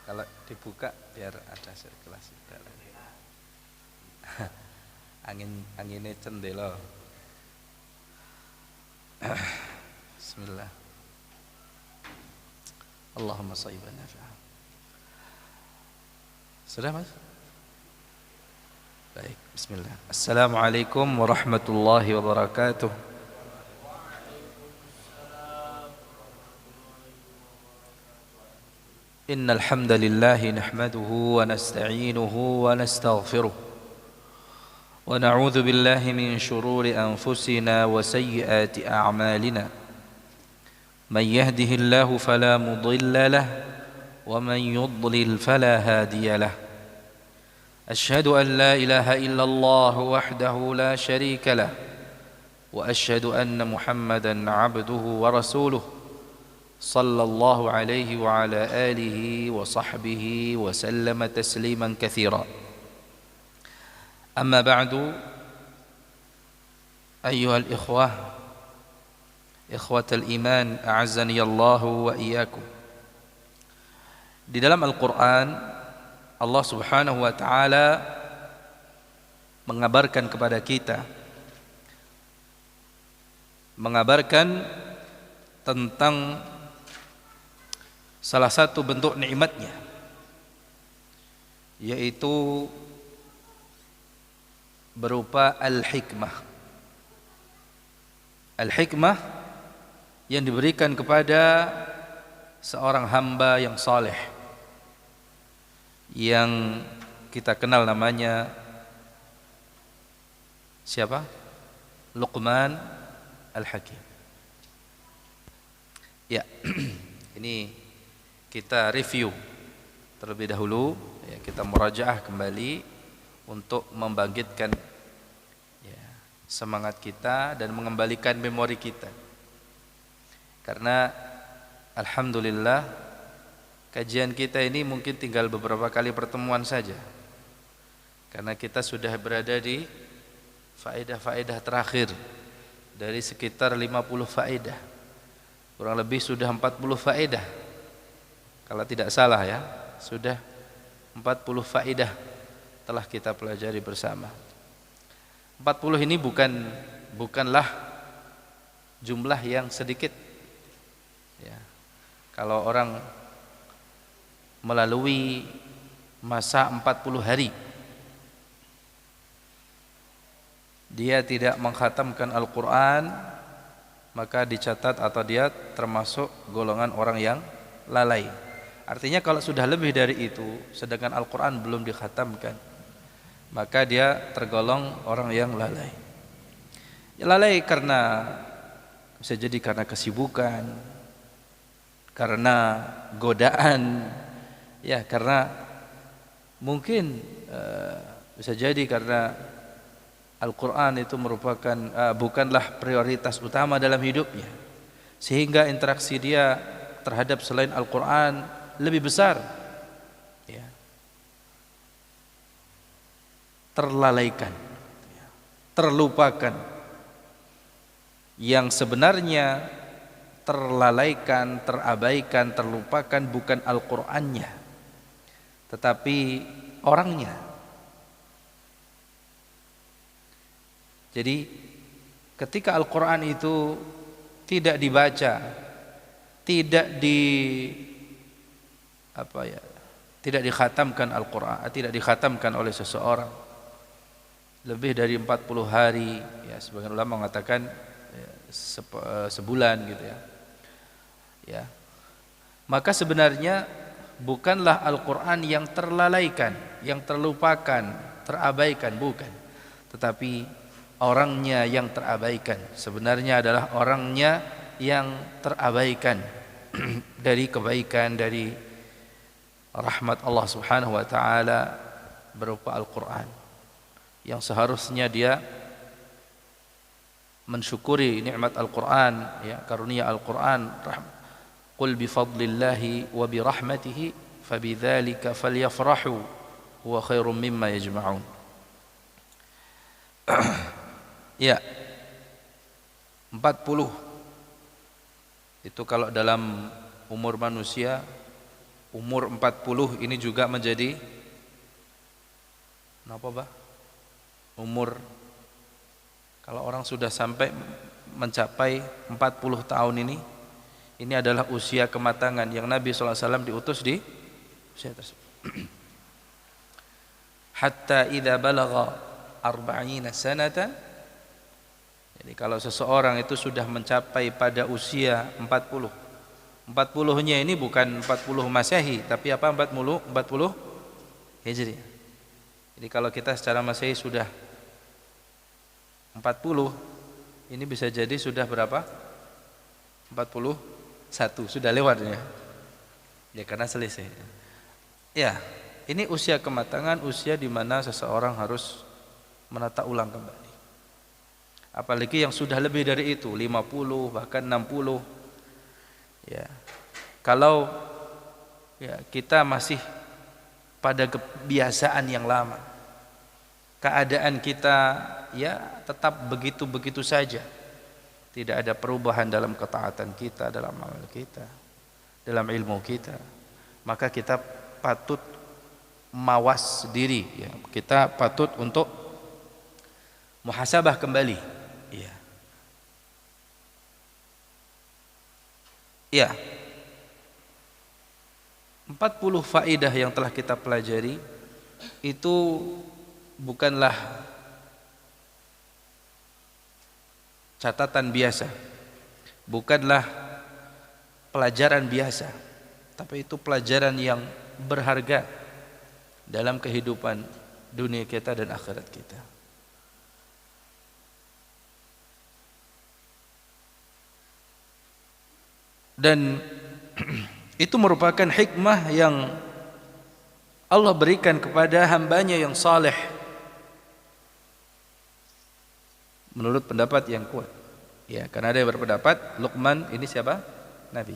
Kalau dibuka biar ada sirkulasi udara. Anginnya cendela. Bismillah. Allahumma shayyiban nafi'an. Sudah Mas? Baik, bismillah. Assalamualaikum warahmatullahi wabarakatuh. Innal hamdalillah nahmaduhu wa nasta'inuhu wa nastaghfiruh. Wa na'udzu billahi min shururi anfusina wa sayyiati a'malina. Man yahdihillahu fala mudilla lahu wa man yudlil fala hadiya lahu. أشهد أن لا إله إلا الله وحده لا شريك له وأشهد أن محمدا عبده ورسوله صلى الله عليه وعلى آله وصحبه وسلم تسليما كثيرا أما بعد أيها الإخوة إخوة الإيمان أعزني الله وإياكم. Di dalam Al-Quran Allah Subhanahu wa taala mengabarkan kepada kita, mengabarkan tentang salah satu bentuk nikmatnya, yaitu berupa al-hikmah. Al-hikmah yang diberikan kepada seorang hamba yang saleh, yang kita kenal namanya siapa? Luqman Al-Hakim. Ya, ini kita review terlebih dahulu, ya, kita murajaah kembali untuk membangkitkan, ya, semangat kita dan mengembalikan memori kita. Karena alhamdulillah kajian kita ini mungkin tinggal beberapa kali pertemuan saja, karena kita sudah berada di faedah-faedah terakhir dari sekitar 50 faedah, kurang lebih sudah 40 faedah kalau tidak salah, ya, sudah 40 faedah telah kita pelajari bersama. 40 ini bukanlah jumlah yang sedikit, ya. Kalau orang melalui masa 40 hari dia tidak mengkhatamkan Al-Quran, maka dicatat atau dia termasuk golongan orang yang lalai. Artinya kalau sudah lebih dari itu sedangkan Al-Quran belum dikhatamkan, maka dia tergolong orang yang lalai. Ya, lalai karena bisa jadi karena kesibukan, karena godaan, ya, karena mungkin bisa jadi karena Al-Quran itu merupakan bukanlah prioritas utama dalam hidupnya, sehingga interaksi dia terhadap selain Al-Quran lebih besar, ya, terlalaikan, ya, terlupakan. Yang sebenarnya terlalaikan, terabaikan, terlupakan bukan Al-Qur'annya, tetapi orangnya. Jadi ketika Al-Qur'an itu tidak dibaca, tidak dikhatamkan Al-Qur'an, tidak dikhatamkan oleh seseorang lebih dari 40 hari, ya, sebagian ulama mengatakan sebulan gitu, ya. Ya. Maka sebenarnya bukanlah Al-Qur'an yang terlalaikan, yang terlupakan, terabaikan, bukan. Tetapi orangnya yang terabaikan. Sebenarnya adalah orangnya yang terabaikan dari kebaikan, dari rahmat Allah Subhanahu wa taala berupa Al-Qur'an, yang seharusnya dia mensyukuri nikmat Al-Qur'an, ya, karunia Al-Qur'an. Qul bi fadlillahi wa bi rahmatihi fabidzalika falyafrahu huwa khairum mimma yajma'un. Ya, 40 itu kalau dalam umur manusia umur 40 ini juga menjadi kenapa, Bah? Umur kalau orang sudah sampai mencapai 40 tahun ini adalah usia kematangan yang Nabi SAW diutus di usia tersebut. Hatta idza balagha 40 sanatan. Jadi kalau seseorang itu sudah mencapai pada usia 40. 40-nya ini bukan 40 Masehi, tapi apa? 40 Hijri. Jadi kalau kita secara Masehi sudah 40, ini bisa jadi sudah berapa? 41, sudah lewat ya. Ya karena selisih. Ya, ini usia kematangan, usia di mana seseorang harus menata ulang kembali. Apalagi yang sudah lebih dari itu, 50 bahkan 60. Ya. Kalau ya kita masih pada kebiasaan yang lama, keadaan kita ya tetap begitu-begitu saja, tidak ada perubahan dalam ketaatan kita, dalam amal kita, dalam ilmu kita, maka kita patut mawas diri ya. Kita patut untuk muhasabah kembali ya. Ya, 40 faedah yang telah kita pelajari itu bukanlah catatan biasa, bukanlah pelajaran biasa, tapi itu pelajaran yang berharga dalam kehidupan dunia kita dan akhirat kita. Dan itu merupakan hikmah yang Allah berikan kepada hambanya yang saleh. Menurut pendapat yang kuat. Ya, karena ada yang berpendapat Luqman ini siapa? Nabi.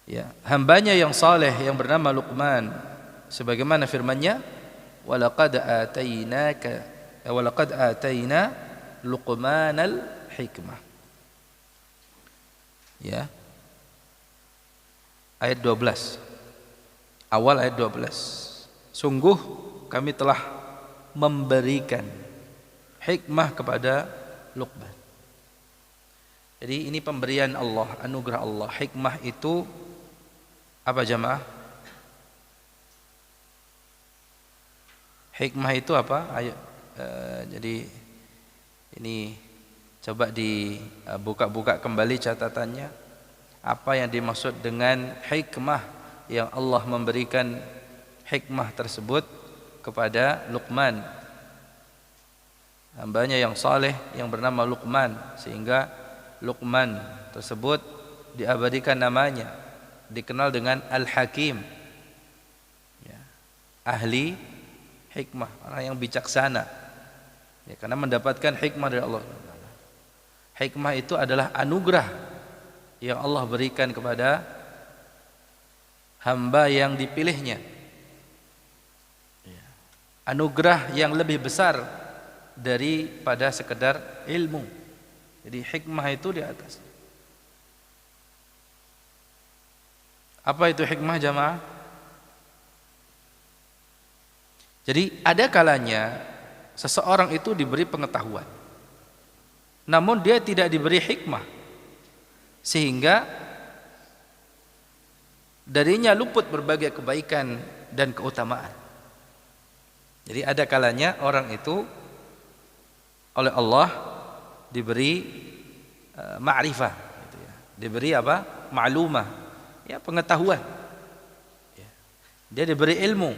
Ya, hambanya yang saleh yang bernama Luqman, sebagaimana firman-Nya, "Walaqad ataina Luqmanal hikmah." Ya. Ayat 12. Awal ayat 12. Sungguh kami telah memberikan hikmah kepada Luqman. Jadi ini pemberian Allah, anugerah Allah. Hikmah itu apa jamaah? Hikmah itu apa? Ayo, jadi ini coba dibuka-buka kembali catatannya. Apa yang dimaksud dengan hikmah yang Allah memberikan hikmah tersebut kepada Luqman, hambanya yang saleh yang bernama Luqman, sehingga Luqman tersebut diabadikan namanya, dikenal dengan Al-Hakim ya, ahli hikmah, orang yang bijaksana ya, karena mendapatkan hikmah dari Allah. Hikmah itu adalah anugerah yang Allah berikan kepada hamba yang dipilihnya, anugerah yang lebih besar daripada sekedar ilmu. Jadi hikmah itu di atas. Apa itu hikmah jamaah? Jadi ada kalanya seseorang itu diberi pengetahuan, namun dia tidak diberi hikmah, sehingga darinya luput berbagai kebaikan dan keutamaan. Jadi ada kalanya orang itu oleh Allah diberi ma'rifah gitu ya. Diberi apa? Ma'lumah, ya pengetahuan ya. Dia diberi ilmu,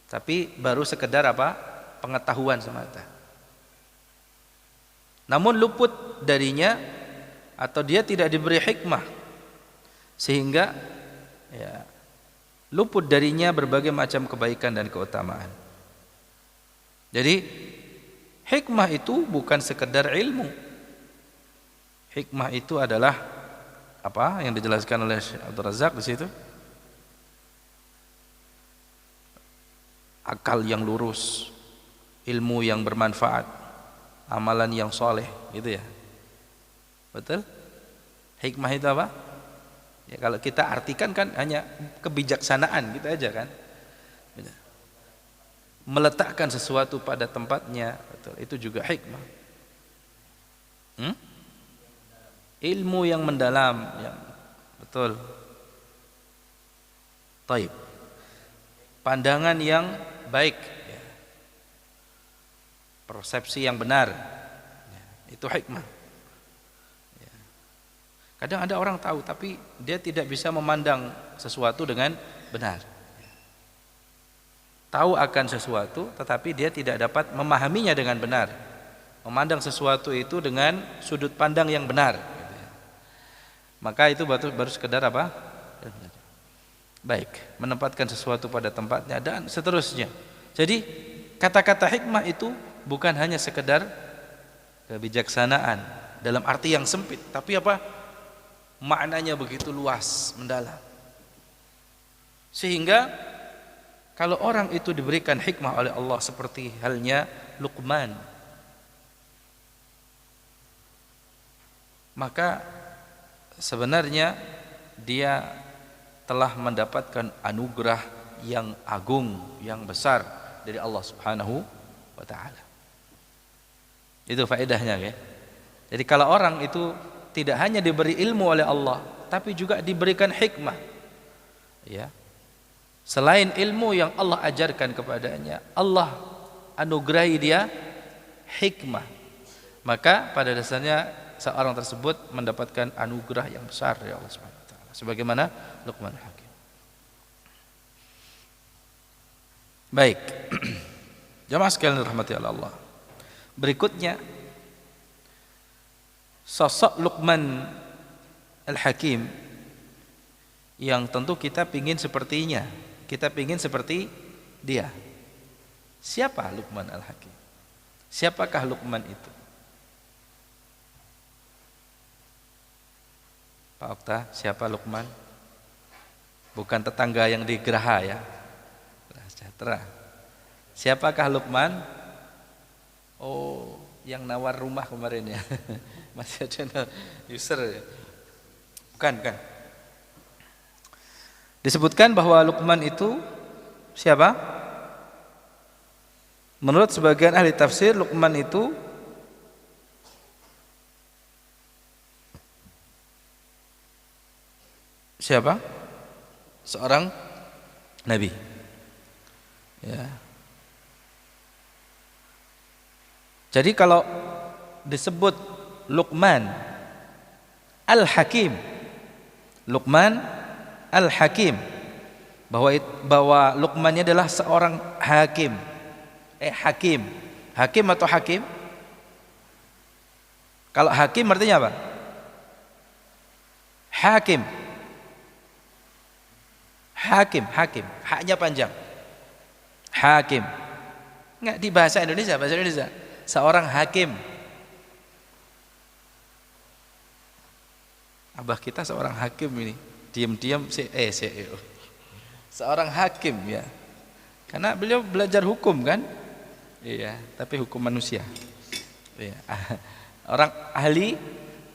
tapi baru sekedar apa? Pengetahuan semata. Namun luput darinya, atau dia tidak diberi hikmah, sehingga ya, luput darinya berbagai macam kebaikan dan keutamaan. Jadi hikmah itu bukan sekedar ilmu. Hikmah itu adalah apa yang dijelaskan oleh Syekh Abdul Razak di situ? Akal yang lurus, ilmu yang bermanfaat, amalan yang soleh, gitu ya. Betul? Hikmah itu apa? Ya, kalau kita artikan kan hanya kebijaksanaan gitu aja kan. Meletakkan sesuatu pada tempatnya, betul, itu juga hikmah. Ilmu yang mendalam, yang betul. Taib. Pandangan yang baik, ya. Persepsi yang benar, ya. Itu hikmah. Ya. Kadang ada orang tahu tapi dia tidak bisa memandang sesuatu dengan benar. Tahu akan sesuatu tetapi dia tidak dapat memahaminya dengan benar, memandang sesuatu itu dengan sudut pandang yang benar, maka itu baru sekedar apa? Baik, menempatkan sesuatu pada tempatnya dan seterusnya. Jadi kata-kata hikmah itu bukan hanya sekedar kebijaksanaan dalam arti yang sempit, tapi apa? Maknanya begitu luas, mendalam. Sehingga kalau orang itu diberikan hikmah oleh Allah seperti halnya Luqman, maka sebenarnya dia telah mendapatkan anugerah yang agung, yang besar dari Allah Subhanahu wa taala. Itu faedahnya, ya. Jadi kalau orang itu tidak hanya diberi ilmu oleh Allah, tapi juga diberikan hikmah, ya. Selain ilmu yang Allah ajarkan kepadanya, Allah anugerahi dia hikmah. Maka pada dasarnya seorang tersebut mendapatkan anugerah yang besar dari Allah Subhanahu wa taala. Sebagaimana Luqman Hakim. Baik. Jamaah sekalian dirahmati Allah. Berikutnya sosok Luqman Al-Hakim yang tentu kita pingin sepertinya. Kita pingin seperti dia. Siapa Luqman Al-Hakim? Siapakah Luqman itu? Pak Okta, siapa Luqman? Bukan tetangga yang di Geraha, ya. Sejahtera. Siapakah Luqman? Oh, yang nawar rumah kemarin, ya. Masih ada user, ya. Bukan. Disebutkan bahwa Luqman itu siapa? Menurut sebagian ahli tafsir, Luqman itu siapa? Seorang nabi. Ya. Jadi kalau disebut Luqman Al-Hakim, Luqman Al-Hakim, bahwa Luqman adalah seorang hakim. Hakim. Hakim atau hakim? Kalau hakim artinya apa? Hakim. Hakim. Haknya panjang. Hakim. Enggak di bahasa Indonesia, seorang hakim. Abah kita seorang hakim ini. Diam-diam CEO. Seorang hakim, ya. Karena beliau belajar hukum kan? Iya, tapi hukum manusia. Iya. Orang ahli,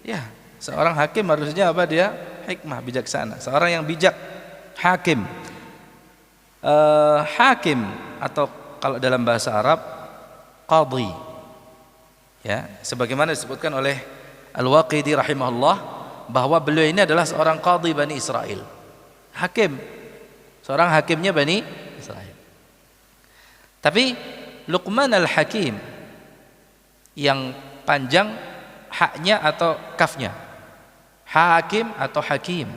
ya, seorang hakim harusnya apa dia? Hikmah, bijaksana. Seorang yang bijak, hakim. Hakim atau kalau dalam bahasa Arab qadhi. Ya, sebagaimana disebutkan oleh Al-Waqidi rahimahullah bahwa beliau ini adalah seorang qadhi Bani Israel. Hakim. Seorang hakimnya Bani Israel. Tapi Luqman Al-Hakim yang panjang haknya atau kafnya? Hakim atau hakim?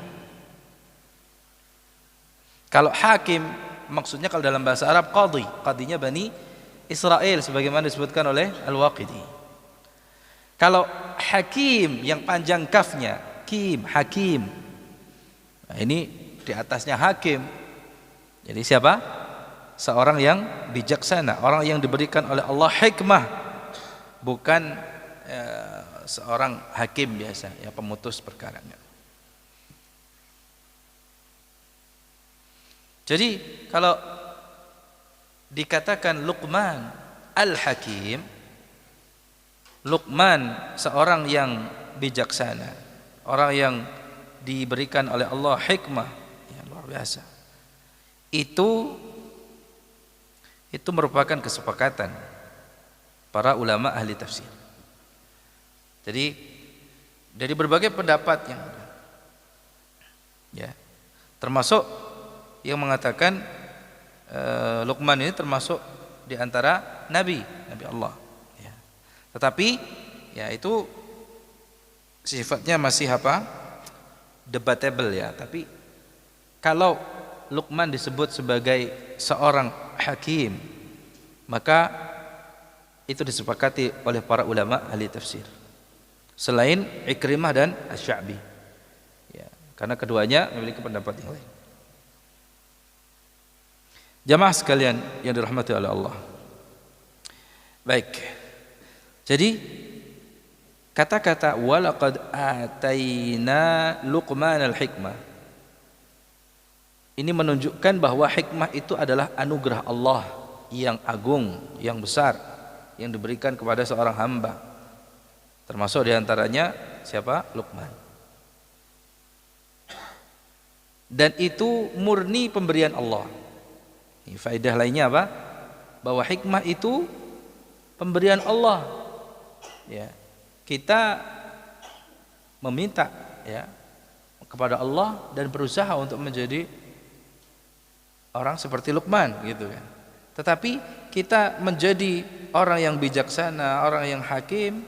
Kalau hakim maksudnya kalau dalam bahasa Arab qadhi, qadhinya Bani Israel sebagaimana disebutkan oleh Al-Waqidi. Kalau hakim yang panjang kafnya, hakim. Nah, ini di atasnya hakim. Jadi siapa? Seorang yang bijaksana, orang yang diberikan oleh Allah hikmah, bukan seorang hakim biasa, ya, pemutus perkaranya. Jadi kalau dikatakan Luqman Al-Hakim, Luqman seorang yang bijaksana, orang yang diberikan oleh Allah hikmah yang luar biasa. Itu merupakan kesepakatan para ulama ahli tafsir. Jadi dari berbagai pendapat yang ada, ya, termasuk yang mengatakan Luqman ini termasuk di antara nabi Allah. Ya. Tetapi ya itu sifatnya masih apa? Debatable ya. Tapi kalau Luqman disebut sebagai seorang hakim, maka itu disepakati oleh para ulama ahli tafsir. Selain Ikrimah dan Asy-Sya'bi. Ya, karena keduanya memiliki pendapat yang lain. Jamaah sekalian yang dirahmati oleh Allah. Baik. Jadi kata-kata walaqad ataina Luqman al-hikmah ini menunjukkan bahwa hikmah itu adalah anugerah Allah yang agung, yang besar, yang diberikan kepada seorang hamba. Termasuk diantaranya siapa? Luqman. Dan itu murni pemberian Allah. Ini faedah lainnya apa? Bahwa hikmah itu pemberian Allah. Ya. Kita meminta ya kepada Allah dan berusaha untuk menjadi orang seperti Luqman gitu kan. Tetapi kita menjadi orang yang bijaksana, orang yang hakim,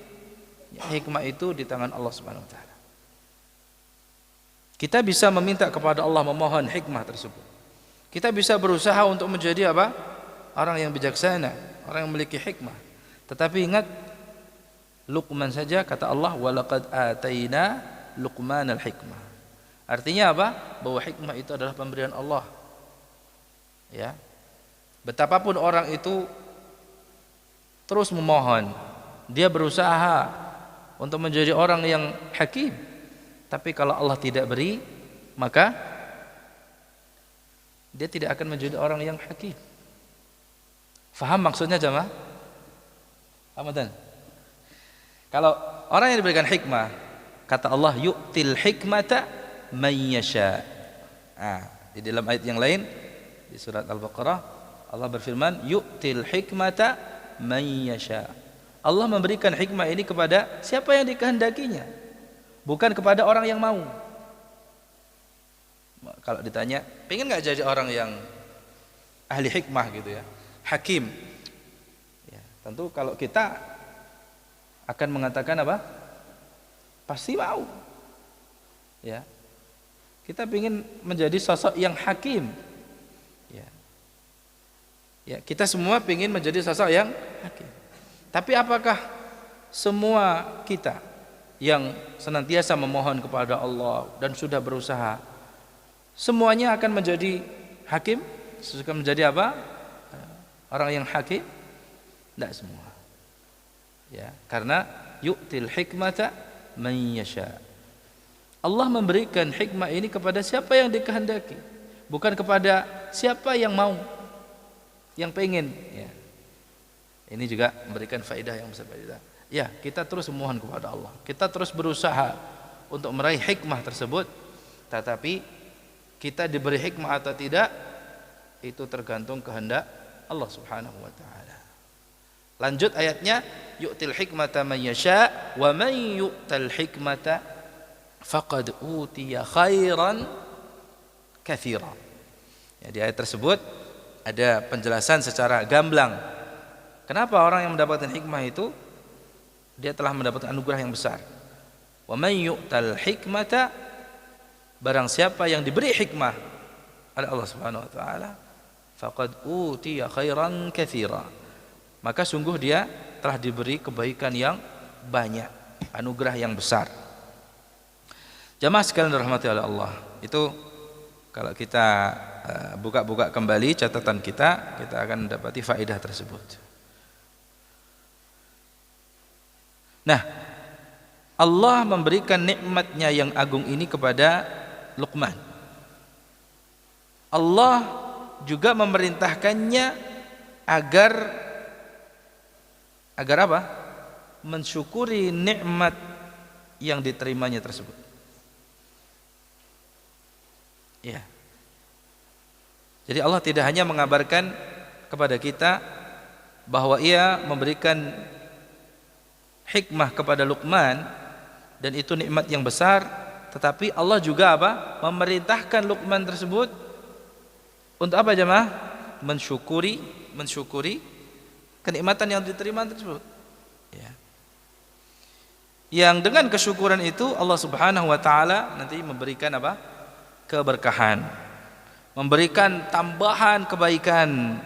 ya, hikmah itu di tangan Allah Subhanahu wa taala. Kita bisa meminta kepada Allah, memohon hikmah tersebut. Kita bisa berusaha untuk menjadi apa? Orang yang bijaksana, orang yang memiliki hikmah. Tetapi ingat, Luqman saja kata Allah, walaqad ataina Luqman al-hikmah. Artinya apa? Bahwa hikmah itu adalah pemberian Allah. Ya. Betapapun orang itu terus memohon, dia berusaha untuk menjadi orang yang hakim, tapi kalau Allah tidak beri, maka dia tidak akan menjadi orang yang hakim. Faham maksudnya jemaah? Amadan. Kalau orang yang diberikan hikmah, kata Allah yu'til hikmata man yasha. Di dalam ayat yang lain di surat Al-Baqarah Allah berfirman yu'til hikmata man yasha. Allah memberikan hikmah ini kepada siapa yang dikehendakinya, bukan kepada orang yang mau. Kalau ditanya, pengen nggak jadi orang yang ahli hikmah gitu ya, hakim? Ya, tentu kalau kita akan mengatakan apa? Pasti mau. Ya, kita pengen menjadi sosok yang hakim. Ya, ya kita semua pengen menjadi sosok yang hakim. Tapi apakah semua kita yang senantiasa memohon kepada Allah dan sudah berusaha, semuanya akan menjadi hakim? Akan menjadi apa? Orang yang hakim? Tidak semua. Ya, karena yu'til hikmata man yasha. Allah memberikan hikmah ini kepada siapa yang dikehendaki, bukan kepada siapa yang mau, yang pengen. Ya. Ini juga memberikan faedah yang besar. Ya, kita terus memohon kepada Allah. Kita terus berusaha untuk meraih hikmah tersebut. Tetapi kita diberi hikmah atau tidak, itu tergantung kehendak Allah Subhanahu wa taala. Lanjut ayatnya, yu'til hikmata man yasha wa man yu'tal hikmata faqad utiya khairan katsira. Ya, di ayat tersebut ada penjelasan secara gamblang. Kenapa orang yang mendapatkan hikmah itu dia telah mendapatkan anugerah yang besar. Wa man yu'tal hikmata, barang siapa yang diberi hikmah oleh Allah Subhanahu wa taala, faqad utiya khairan katsira, maka sungguh dia telah diberi kebaikan yang banyak, anugerah yang besar. Jamaah sekalian dirahmati oleh Allah, itu kalau kita buka-buka kembali catatan kita akan mendapati faedah tersebut. Nah, Allah memberikan nikmatnya yang agung ini kepada Luqman. Allah juga memerintahkannya agar apa? Mensyukuri nikmat yang diterimanya tersebut. Ya. Jadi Allah tidak hanya mengabarkan kepada kita bahwa ia memberikan hikmah kepada Luqman dan itu nikmat yang besar, tetapi Allah juga apa? Memerintahkan Luqman tersebut untuk apa jemaah? Mensyukuri kenikmatan yang diterima tersebut. Ya. Yang dengan kesyukuran itu Allah Subhanahu wa taala nanti memberikan apa? Keberkahan, memberikan tambahan kebaikan.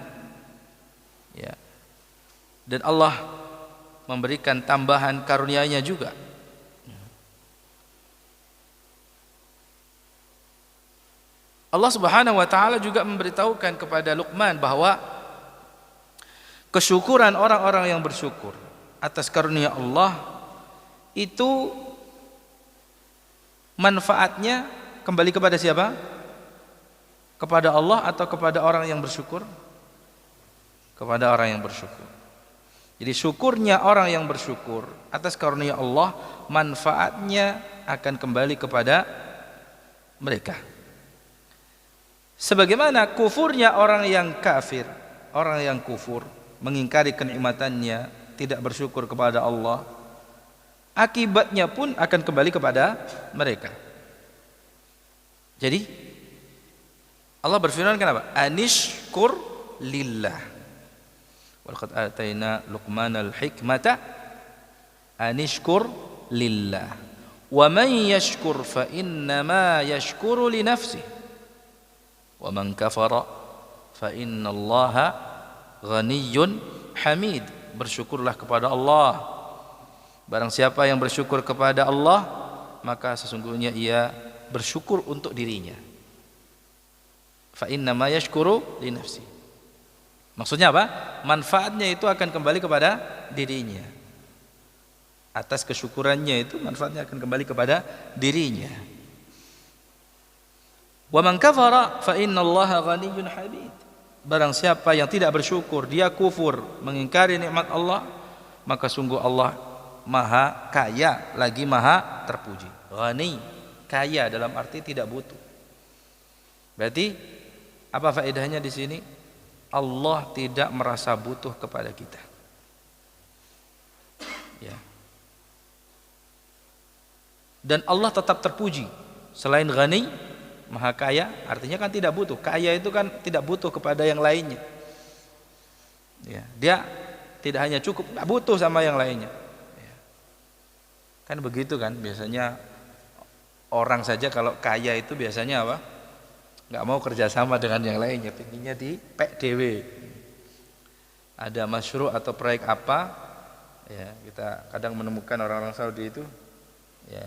Ya. Dan Allah memberikan tambahan karunia-Nya juga. Allah Subhanahu wa taala juga memberitahukan kepada Luqman bahwa kesyukuran orang-orang yang bersyukur atas karunia Allah itu manfaatnya kembali kepada siapa? Kepada Allah atau kepada orang yang bersyukur? Kepada orang yang bersyukur. Jadi syukurnya orang yang bersyukur atas karunia Allah, manfaatnya akan kembali kepada mereka. Sebagaimana kufurnya orang yang kafir, orang yang kufur, mengingkari kenikmatannya, tidak bersyukur kepada Allah, akibatnya pun akan kembali kepada mereka. Jadi Allah berfirman kenapa? Anishkur lillah. Walaqad atayna Luqmanal hikmata anishkur lillah. Wa man yashkur fa innama yashkuru li nafsihi. Wa man kafara fa innallaha ghaniyyun hamid. Bersyukurlah kepada Allah. Barang siapa yang bersyukur kepada Allah, maka sesungguhnya ia bersyukur untuk dirinya. Fa innama yashkuru li nafsi. Maksudnya apa? Manfaatnya itu akan kembali kepada dirinya. Atas kesyukurannya itu manfaatnya akan kembali kepada dirinya. Wa man kafara fa innallaha ghaniyyun hamid. Barang siapa yang tidak bersyukur, dia kufur, mengingkari nikmat Allah, maka sungguh Allah maha kaya lagi maha terpuji. Ghani, kaya dalam arti tidak butuh. Berarti apa faedahnya di sini? Allah tidak merasa butuh kepada kita. Ya. Dan Allah tetap terpuji. Selain ghani, maha kaya, artinya kan tidak butuh. Kaya itu kan tidak butuh kepada yang lainnya. Ya, dia tidak hanya cukup, tidak butuh sama yang lainnya. Ya. Kan begitu kan, biasanya orang saja kalau kaya itu biasanya apa? Nggak mau kerjasama dengan yang lainnya, pengennya di PDW. Ada masyru' atau proyek apa? Ya, kita kadang menemukan orang-orang Saudi itu, ya,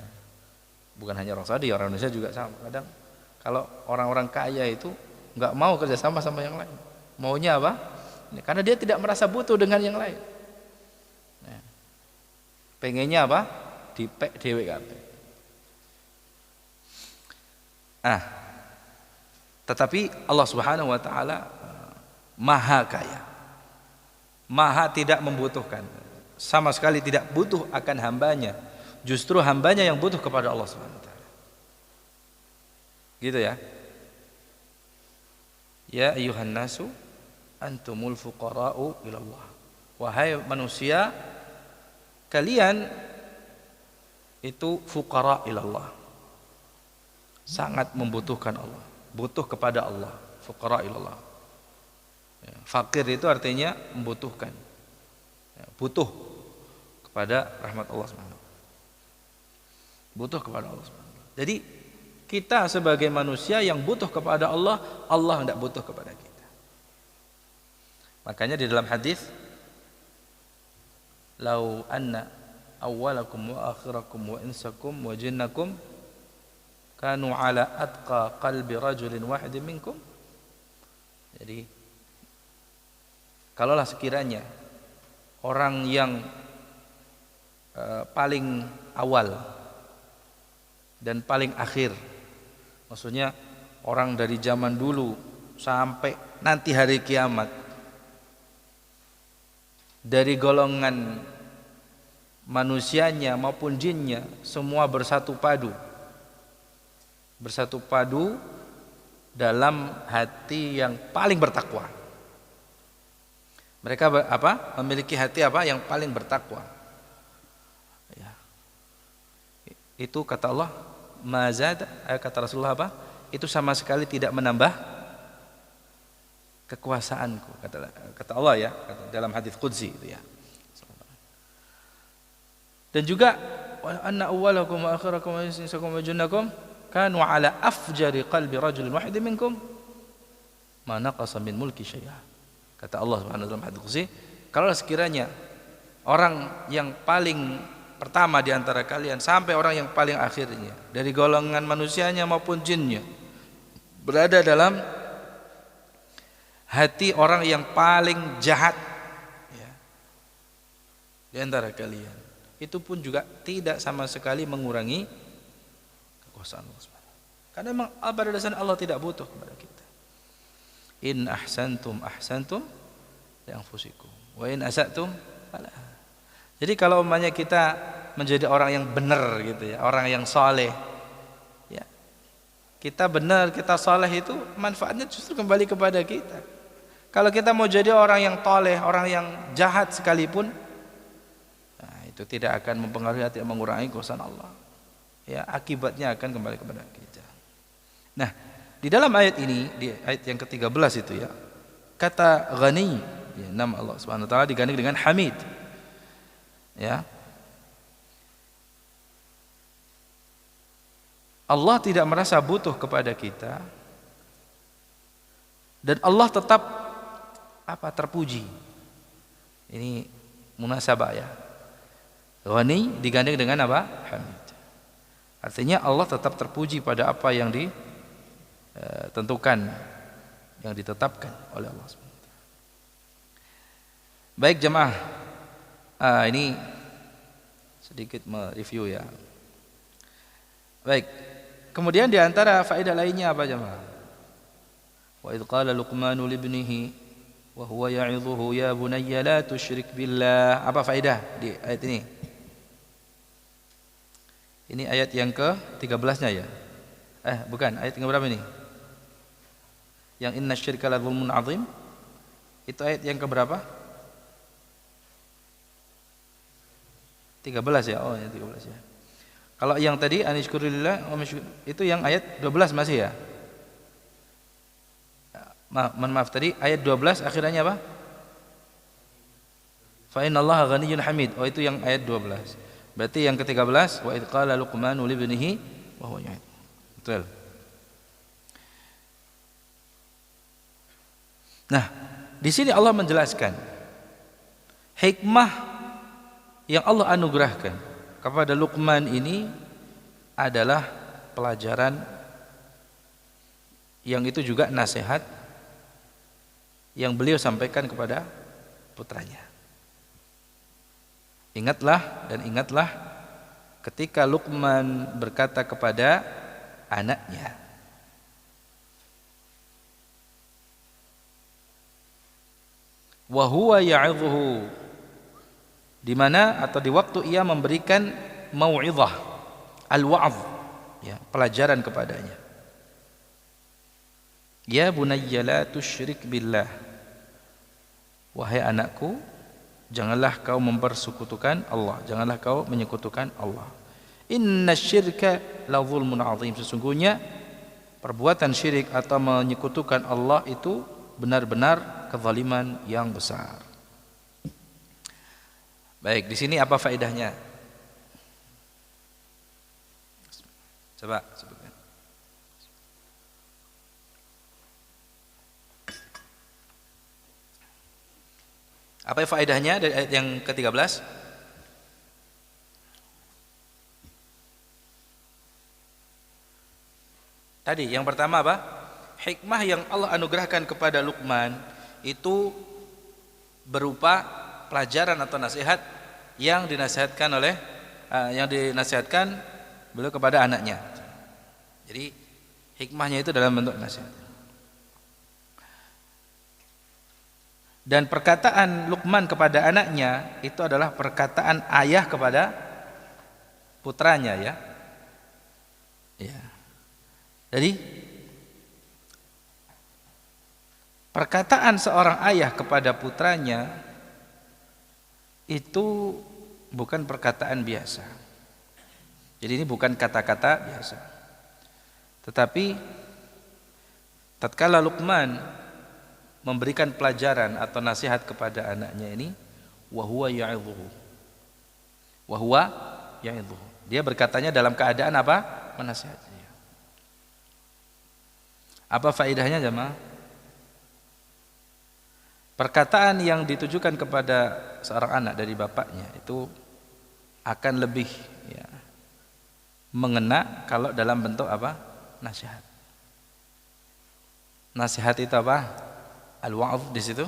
bukan hanya orang Saudi, orang Indonesia juga sama. Kadang kalau orang-orang kaya itu nggak mau kerjasama sama yang lain, maunya apa? Karena dia tidak merasa butuh dengan yang lain. Nah, pengennya apa? Di PDW kabeh. Tetapi Allah Subhanahu wa taala maha kaya, maha tidak membutuhkan, sama sekali tidak butuh akan hambanya. Justru hambanya yang butuh kepada Allah Subhanahu wa taala. Gitu ya. Ya ayyuhan nasu antumul fuqara'u ilallah. Wahai manusia, kalian itu fuqara ilallah. Sangat membutuhkan Allah, butuh kepada Allah, fuqara ilallah. Ya, fakir itu artinya membutuhkan. Ya, butuh kepada rahmat Allah Subhanahu. Butuh kepada Allah Subhanahu. Jadi kita sebagai manusia yang butuh kepada Allah, Allah tidak butuh kepada kita. Makanya di dalam hadis, "Lau anna awwalakum wa akhirakum wa insakum wa jinnakum kanu ala atqa qalbi rajulin wahidin minkum." Jadi kalaulah sekiranya orang yang paling awal dan paling akhir, maksudnya orang dari zaman dulu sampai nanti hari kiamat, dari golongan manusianya maupun jinnya semua bersatu padu dalam hati yang paling bertakwa. Mereka memiliki hati yang paling bertakwa. Ya. Itu kata Allah, mazad, kata Rasulullah itu sama sekali tidak menambah kekuasaanku, kata Allah ya, dalam hadis qudsi itu ya. Dan juga wa anna awwalakum wa akhirakum wa insakum wa jinnakum kanu ala afjari qalbi rajulin wahid minkum ma naqasa min mulki syai'a. Kata Allah Subhanahu wa taala dalam hadis qudsi, kalau sekiranya orang yang paling pertama di antara kalian sampai orang yang paling akhirnya dari golongan manusianya maupun jinnya berada dalam hati orang yang paling jahat ya, di antara kalian, itu pun juga tidak sama sekali mengurangi kekuasaan Allah SWT. Karena memang pada dasarnya Allah tidak butuh kepada kita. In ahsantum ahsantum li anfusikum wa in asatum falaha. Jadi kalau umpamanya kita menjadi orang yang benar gitu ya, orang yang saleh ya, kita benar, kita saleh, itu manfaatnya justru kembali kepada kita. Kalau kita mau jadi orang yang toleh, orang yang jahat sekalipun, nah, itu tidak akan mempengaruhi, tidak mengurangi kekuasaan Allah ya, akibatnya akan kembali kepada kita. Nah, di dalam ayat ini, di ayat yang ke-13 itu ya, kata Ghani ya, nama Allah Subhanahu wa taala diganti dengan Hamid. Ya. Allah tidak merasa butuh kepada kita dan Allah tetap terpuji. Ini munasabah ya. Ghani digandeng dengan Hamid. Artinya Allah tetap terpuji pada apa yang ditentukan, yang ditetapkan oleh Allah SWT. Baik jemaah, ini sedikit mereview ya. Baik, kemudian di antara faedah lainnya apa jemaah? Wa idh qala Luqmanu libnihi wa huwa ya'idhuhu ya bunayya la tusyrik billah. Apa faedah di ayat ini? Ini ayat yang ke-13-nya ya. Bukan, ayat yang berapa ini? Yang inna syirka la dzulmun adzim. Itu ayat yang keberapa? 13 ya. Oh ya 13 ya. Kalau yang tadi anishkurillah itu yang ayat 12 masih ya? Maaf tadi ayat 12 akhirnya apa? Fa innallaha ghaniyyun hamid. Oh itu yang ayat 12. Berarti yang ke-13 wa idz qala Luqmanu libnihi wa huwa ya'id. Betul. Nah, di sini Allah menjelaskan hikmah yang Allah anugerahkan kepada Luqman ini adalah pelajaran yang itu juga nasihat yang beliau sampaikan kepada putranya. Ingatlah ketika Luqman berkata kepada anaknya, wa huwa ya'idhuhu, di mana atau di waktu ia memberikan mau'izah, al-wa'z ya, pelajaran kepadanya. Ya bunayya la tusyrik billah, wahai anakku, janganlah kau mempersekutukan Allah, janganlah kau menyekutukan Allah. Inna syirka la zulmun azim, sesungguhnya perbuatan syirik atau menyekutukan Allah itu benar-benar kezaliman yang besar. Baik, di sini apa faedahnya? Coba sebutkan. Apa faedahnya dari ayat yang ke-13? Tadi yang pertama apa? Hikmah yang Allah anugerahkan kepada Luqman itu berupa pelajaran atau nasihat yang dinasihatkan beliau kepada anaknya. Jadi hikmahnya itu dalam bentuk nasihat. Dan perkataan Luqman kepada anaknya itu adalah perkataan ayah kepada putranya ya. Ya. Jadi perkataan seorang ayah kepada putranya itu bukan perkataan biasa. Jadi ini bukan kata-kata biasa. Tetapi tatkala Luqman memberikan pelajaran atau nasihat kepada anaknya ini, wa huwa ya'idhuhu. Wa huwa ya'idhuhu. Dia berkatanya dalam keadaan apa? Menasihati dia. Apa faedahnya jemaah? Perkataan yang ditujukan kepada seorang anak dari bapaknya itu akan lebih ya, mengena kalau dalam bentuk apa? Nasihat. Nasihat itu apa? Al-wa'dh di situ.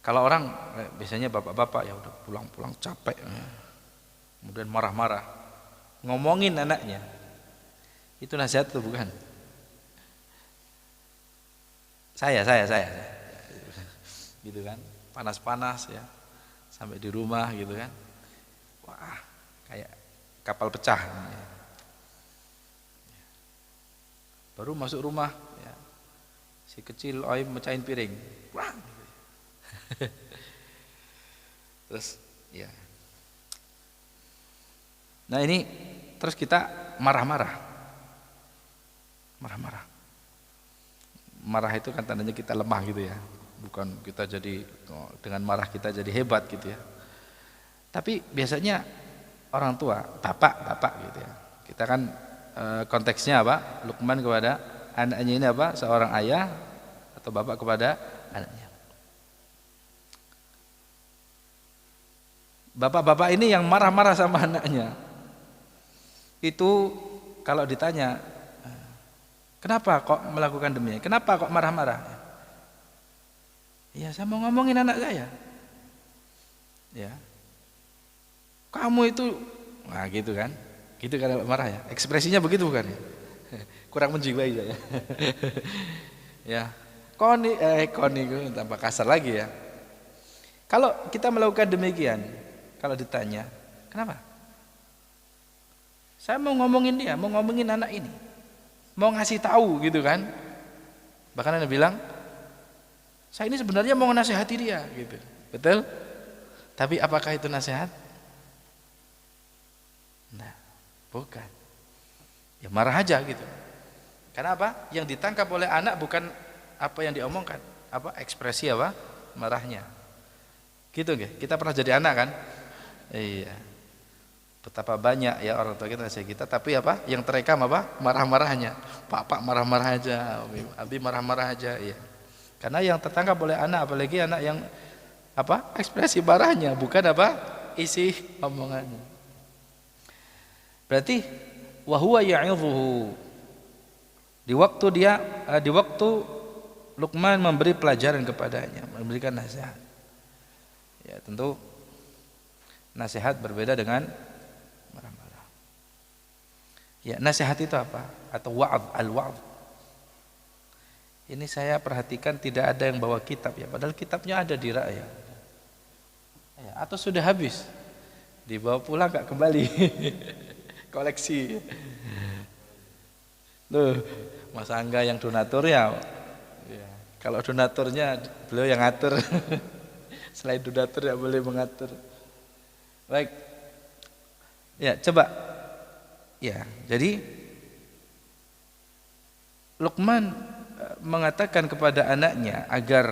Kalau orang biasanya bapak-bapak ya udah pulang-pulang capek, kemudian marah-marah, ngomongin anaknya, itu nasihat itu bukan? Saya, gitu kan, panas-panas ya, sampai di rumah gitu kan, wah kayak kapal pecah, baru masuk rumah, ya, si kecil oi mecahin piring, wah. Terus ya. Nah ini terus kita marah-marah. Marah itu kan tandanya kita lemah gitu ya. Bukan kita jadi dengan marah kita jadi hebat gitu ya. Tapi biasanya orang tua, bapak gitu ya. Kita kan konteksnya apa? Luqman kepada anaknya ini apa? Seorang ayah atau bapak kepada anaknya. Bapak-bapak ini yang marah-marah sama anaknya itu kalau ditanya kenapa kok melakukan demikian, kenapa kok marah-marah, ya saya mau ngomongin anak saya, ya kamu itu, nah gitu kan marah ya, ekspresinya begitu bukan ya? Kurang menjiwai saya. Ya koni tambah kasar lagi ya. Kalau kita melakukan demikian, kalau ditanya, kenapa? Saya mau ngomongin dia, mau ngomongin anak ini, mau ngasih tahu gitu kan. Bahkan Anda bilang, saya ini sebenarnya mau nasihati dia gitu. Betul? Tapi apakah itu nasihat? Nah, bukan. Ya marah aja gitu. Karena apa? Yang ditangkap oleh anak bukan apa yang diomongkan, apa ekspresi apa? Marahnya. Gitu nggih? Kita pernah jadi anak kan? Iya. Betapa banyak ya orang tua kita nasihat kita, tapi apa? Yang terekam apa? Marah-marahnya. Pak marah-marah aja, Abi marah-marah aja, iya. Karena yang tertangkap oleh anak, apalagi anak yang apa? Ekspresi marahnya, bukan apa? Isi omongannya. Berarti wa huwa ya'idhuhu. Di waktu Luqman memberi pelajaran kepadanya, memberikan nasihat. Ya, tentu nasihat berbeda dengan marah-marah. Ya, nasihat itu apa? Atau wa'adh, al-wa'adh. Ini saya perhatikan tidak ada yang bawa kitab ya, padahal kitabnya ada di rak ya. Ya, atau sudah habis. Dibawa pulang enggak kembali. Koleksi. Loh, Mas Angga yang donatur ya. Ya. Kalau donaturnya beliau yang ngatur. Selain donatur ya boleh mengatur. Baik. Ya, coba. Ya, jadi Luqman mengatakan kepada anaknya agar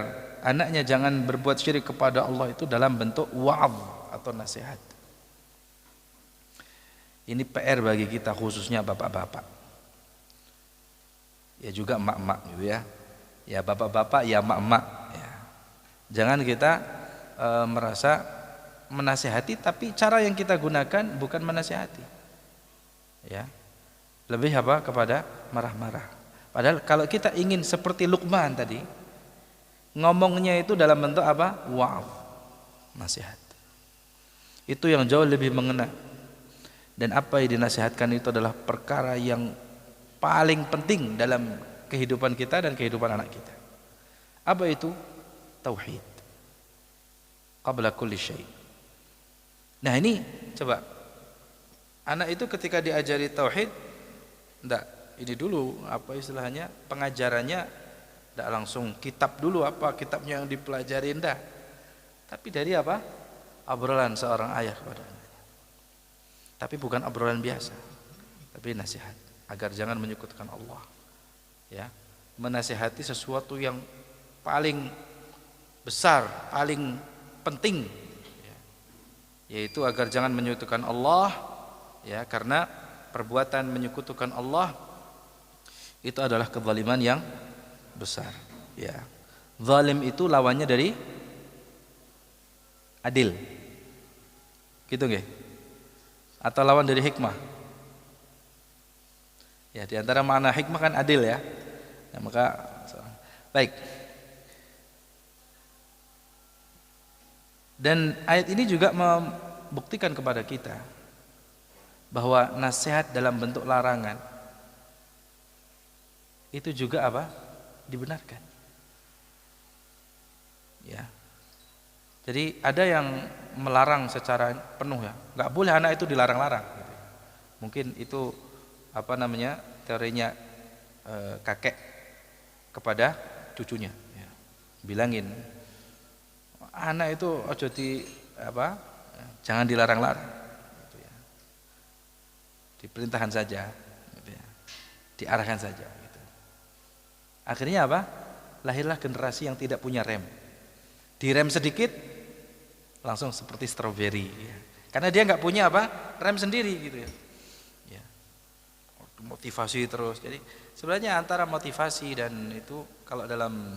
anaknya jangan berbuat syirik kepada Allah itu dalam bentuk wa'adh atau nasihat. Ini PR bagi kita khususnya bapak-bapak. Ya juga emak-emak gitu ya. Ya bapak-bapak ya emak-emak ya. Jangan kita merasa menasihati tapi cara yang kita gunakan bukan menasihati. Ya. Lebih apa? Kepada marah-marah. Padahal kalau kita ingin seperti Luqman tadi, ngomongnya itu dalam bentuk apa? Wa'adh, nasihat. Itu yang jauh lebih mengena. Dan apa yang dinasihatkan itu adalah perkara yang paling penting dalam kehidupan kita dan kehidupan anak kita. Apa itu? Tauhid. Qabla kulli syai'. Nah ini coba Anak itu ketika diajari tauhid, enggak, ini dulu apa istilahnya, pengajarannya enggak langsung kitab dulu, apa kitabnya yang dipelajari, enggak. Tapi dari apa? Obrolan seorang ayah kepada anaknya. Tapi bukan obrolan biasa, tapi nasihat agar jangan menyekutukan Allah. Ya, menasihati sesuatu yang paling besar, paling penting, ya, yaitu agar jangan menyekutukan Allah, ya, karena perbuatan menyekutukan Allah itu adalah kezaliman yang besar. Ya, zalim itu lawannya dari adil, gitu nggih? Atau lawan dari hikmah? Ya, di antara makna hikmah kan adil ya. Nah, maka baik. Dan ayat ini juga membuktikan kepada kita bahwa nasihat dalam bentuk larangan itu juga apa? Dibenarkan. Ya. Jadi ada yang melarang secara penuh ya, nggak boleh anak itu dilarang-larang. Gitu. Mungkin itu apa namanya, teorinya kakek kepada cucunya. Ya. Bilangin, anak itu ojo di apa, jangan dilarang-larang. Gitu ya. Diperintahkan saja, gitu ya. Diarahkan saja. Gitu. Akhirnya apa? Lahirlah generasi yang tidak punya rem. Direm sedikit langsung seperti stroberi, ya. Karena dia nggak punya apa, rem sendiri gitu ya. Ya. Motivasi terus. Jadi sebenarnya antara motivasi dan itu kalau dalam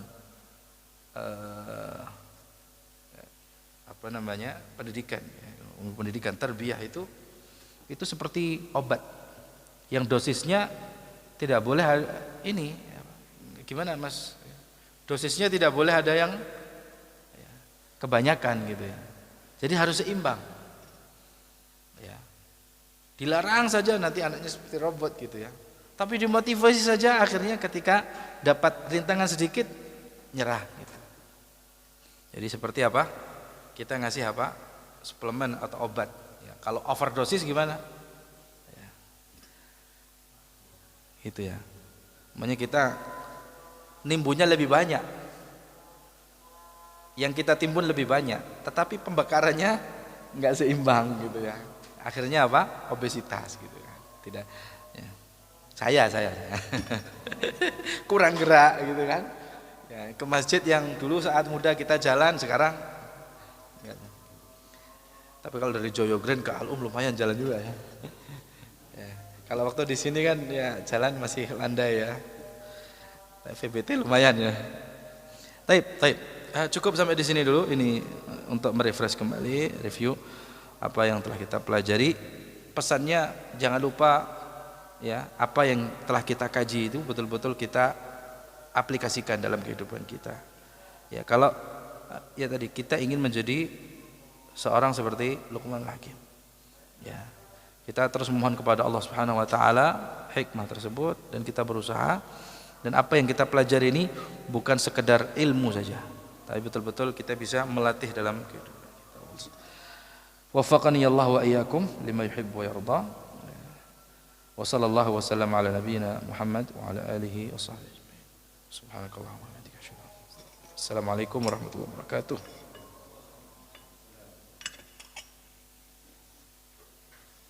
apa namanya, pendidikan, ya, pendidikan tarbiyah itu seperti obat yang dosisnya tidak boleh ini, gimana Mas? Dosisnya tidak boleh ada yang kebanyakan gitu ya. Jadi harus seimbang. Ya. Dilarang saja nanti anaknya seperti robot gitu ya. Tapi dimotivasi saja akhirnya ketika dapat rintangan sedikit nyerah gitu. Jadi seperti apa? Kita ngasih apa? Suplemen atau obat. Ya, kalau overdosis gimana? Ya. Gitu ya. Makanya kita nimbunnya lebih banyak. Yang kita timbun lebih banyak, tetapi pembakarannya nggak seimbang gitu ya. Akhirnya apa? Obesitas gitu kan. Tidak. Ya. Saya kurang gerak gitu kan. Ya, ke masjid yang dulu saat muda kita jalan, sekarang. Ya. Tapi kalau dari Joyogreen ke Al-Um lumayan jalan juga ya. Ya. Kalau waktu di sini kan ya jalan masih landai ya. VBT lumayan ya. Taib. Cukup sampai di sini dulu. Ini untuk merefresh kembali, review apa yang telah kita pelajari. Pesannya jangan lupa ya, apa yang telah kita kaji itu betul-betul kita aplikasikan dalam kehidupan kita. Ya, kalau ya tadi kita ingin menjadi seorang seperti Luqman Hakim. Ya. Kita terus memohon kepada Allah Subhanahu wa taala hikmah tersebut dan kita berusaha, dan apa yang kita pelajari ini bukan sekedar ilmu saja, tapi betul-betul kita bisa melatih dalam kehidupan kita. Waffaqani Allah wa iyyakum lima yuhibbu wa yarda. Wa sallallahu wa sallam ala nabiyyina Muhammad wa ala alihi wa sahbihi. Subhanakallahumma wa bihamdika. Assalamualaikum warahmatullahi wabarakatuh.